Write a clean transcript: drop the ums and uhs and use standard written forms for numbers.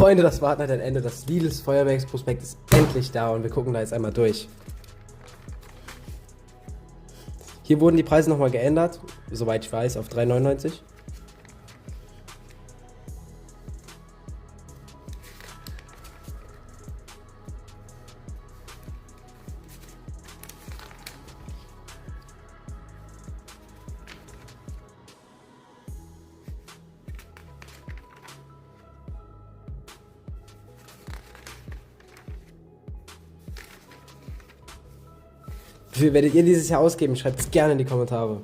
Freunde, das war halt ein Ende. Das Lidls Feuerwerksprospekt ist endlich da und wir gucken da jetzt einmal durch. Hier wurden die Preise nochmal geändert, soweit ich weiß, auf 3,99. Wie viel werdet ihr dieses Jahr ausgeben? Schreibt es gerne in die Kommentare.